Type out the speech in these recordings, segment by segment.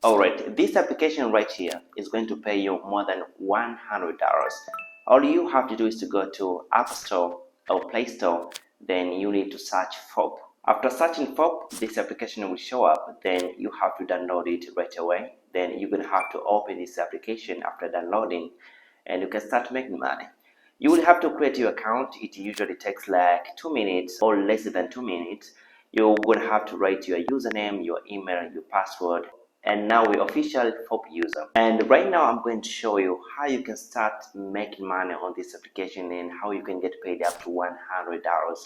Alright, this application right here is going to pay you more than $100. All you have to do is to go to App Store or Play Store, then you need to search FOB. After searching FOB, this application will show up, then you have to download it right away. Then you're going to have to open this application after downloading, and you can start making money. You will have to create your account. It usually takes like 2 minutes or less than 2 minutes. You're going to have to write your username, your email, your password, and now we're official FOB user. And right now I'm going to show you how you can start making money on this application and how you can get paid up to $100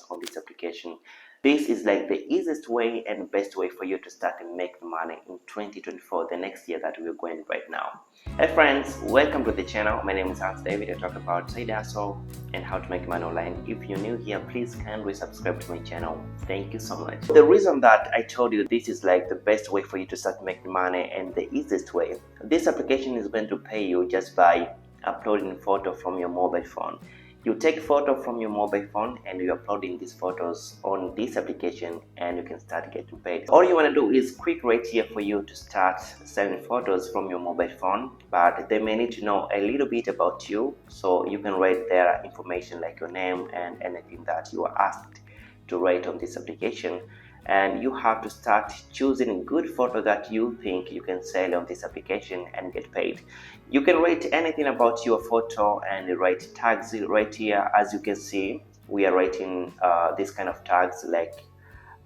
on this application. This is like the easiest way and best way for you to start making money in 2024, the next year that we're going right now. Hey friends, welcome to the channel. My name is Hans David. I talk about side hustle and how to make money online. If you're new here, please kindly subscribe to my channel. Thank you so much. The reason that I told you this is like the best way for you to start making money and the easiest way, this application is going to pay you just by uploading photo from your mobile phone. You take photo from your mobile phone and you're uploading these photos on this application and you can start getting paid. All you want to do is click right here for you to start selling photos from your mobile phone, but they may need to know a little bit about you, so you can write their information like your name and anything that you are asked to write on this application. And you have to start choosing a good photo that you think you can sell on this application and get paid. You can write anything about your photo and write tags right here. As you can see, we are writing this kind of tags like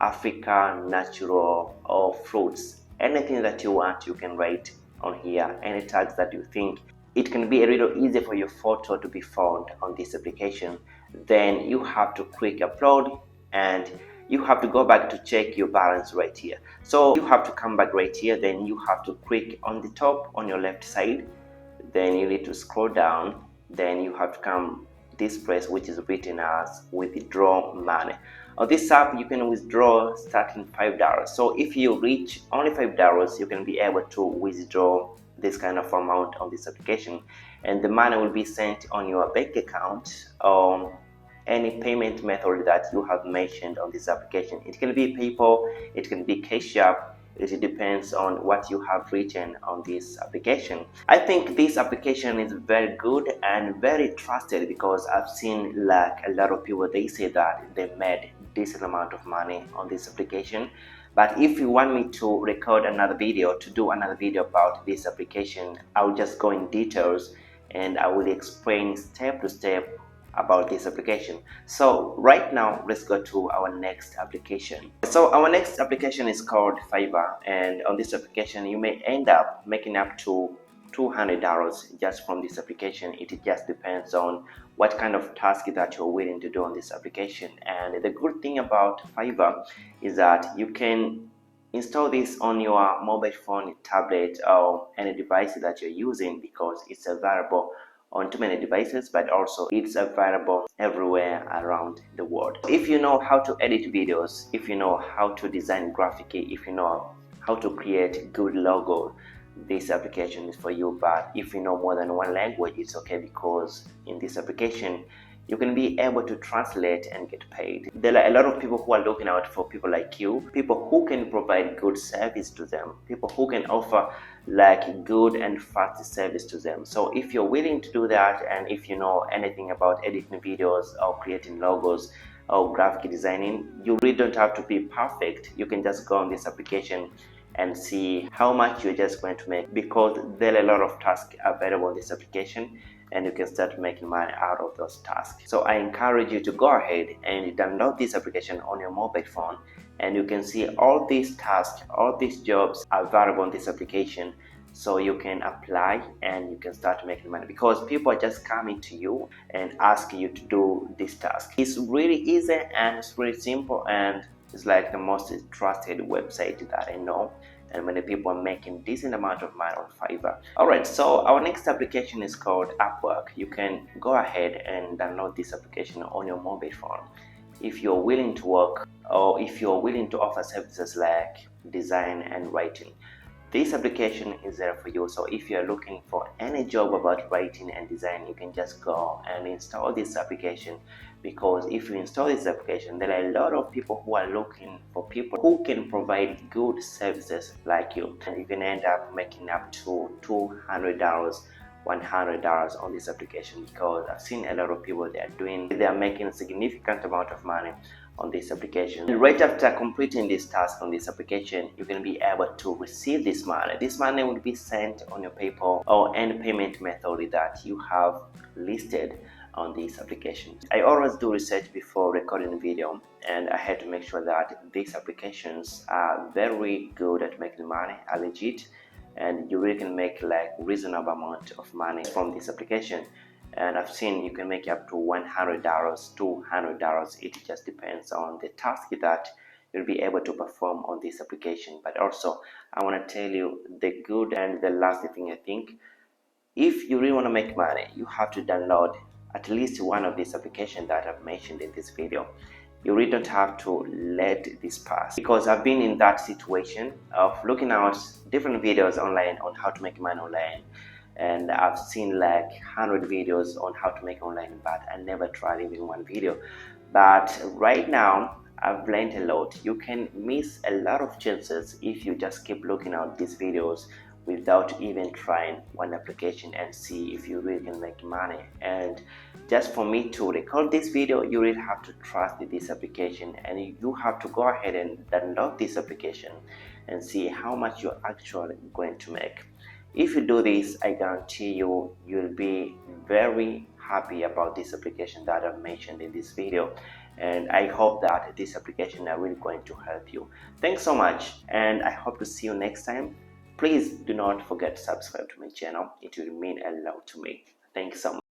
Africa, natural, or fruits. Anything that you want, you can write on here. Any tags that you think. It can be a little easier for your photo to be found on this application. Then you have to click upload and you have to go back to check your balance right here. So you have to come back right here, then you have to click on the top on your left side, then you need to scroll down, then you have to come this place which is written as withdraw money. On this app you can withdraw starting $5. So if you reach only $5, you can be able to withdraw this kind of amount on this application, and the money will be sent on your bank account or any payment method that you have mentioned on this application. It can be PayPal, it can be Cash App. It depends on what you have written on this application. I think this application is very good and very trusted because I've seen like a lot of people, they say that they made decent amount of money on this application. But if you want me to record another video, to do another video about this application, I'll just go in details and I will explain step to step about this application. So right now let's go to our next application. So our next application is called Fiverr, and on this application you may end up making up to $200 just from this application. It just depends on what kind of task that you're willing to do on this application. And the good thing about Fiverr is that you can install this on your mobile phone, tablet, or any device that you're using, because it's available on too many devices, but also it's available everywhere around the world. If you know how to edit videos, if you know how to design graphic, if you know how to create good logo, this application is for you. But if you know more than one language, it's okay, because in this application you can be able to translate and get paid. There are a lot of people who are looking out for people like you, people who can provide good service to them, people who can offer like good and fast service to them. So if you're willing to do that, and if you know anything about editing videos or creating logos or graphic designing, you really don't have to be perfect. You can just go on this application and see how much you're just going to make, because there are a lot of tasks available on this application and you can start making money out of those tasks. So I encourage you to go ahead and download this application on your mobile phone, and you can see all these tasks, all these jobs are available on this application, so you can apply and you can start making money, because people are just coming to you and ask you to do this task. It's really easy and it's really simple, and it's like the most trusted website that I know, and many people are making decent amount of money on Fiverr. Alright, so our next application is called Upwork. You can go ahead and download this application on your mobile phone if you're willing to work, or if you're willing to offer services like design and writing. This application is there for you. So if you're looking for any job about writing and design, you can just go and install this application. because if you install this application, there are a lot of people who are looking for people who can provide good services like you, and you can end up making up to $200, $100 on this application, because I've seen a lot of people they are making a significant amount of money on this application. And right after completing this task on this application, you're going to be able to receive this money. This money will be sent on your PayPal or any payment method that you have listed on this application. I always do research before recording a video, and I had to make sure that these applications are very good at making money, are legit, and you really can make like reasonable amount of money from this application. And I've seen you can make up to $100, $200. It just depends on the task that you'll be able to perform on this application. But also, I want to tell you the good and the last thing. I think if you really want to make money, you have to download at least one of these applications that I've mentioned in this video. You really don't have to let this pass, because I've been in that situation of looking at different videos online on how to make money online, and I've seen like 100 videos on how to make online, but I never tried even one video. But right now I've learned a lot. You can miss a lot of chances if you just keep looking at these videos without even trying one application and see if you really can make money. And just for me to record this video, you really have to trust this application, and you have to go ahead and download this application and see how much you're actually going to make. If you do this, I guarantee you'll be very happy about this application that I've mentioned in this video, and I hope that this application are really going to help you. Thanks so much, and I hope to see you next time. Please do not forget to subscribe to my channel. It will mean a lot to me. Thanks so much.